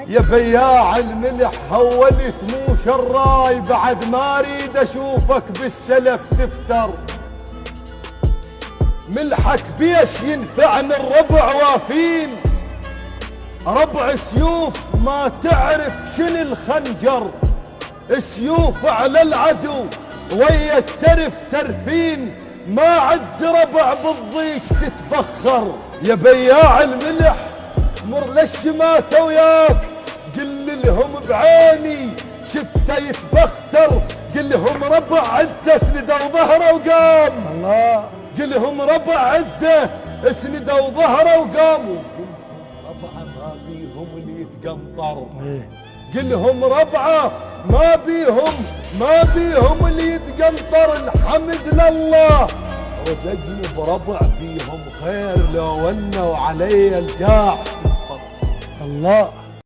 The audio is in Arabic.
يا بياع الملح هولت مو شراي، بعد ما اريد اشوفك بالسلف تفتر. ملحك بيش ينفعني الربع وافين، ربع سيوف ما تعرف شن الخنجر. سيوف على العدو ويا الترف ترفين، ما عد ربع بالضيج تتبخر. يا بياع الملح مر للشماتة وياك، قل لهم بعيني شفته يتبختر. قل لهم ربع عده اسنده وظهره وقام. الله. قل لهم ربع عده اسنده وظهره وقام. ربعه ما بيهم اللي يتقنطر. قل لهم ربعه ما بيهم اللي يتقنطر. الحمد لله رزقني بربع بيهم خير، لو انه علي الجاع. الله.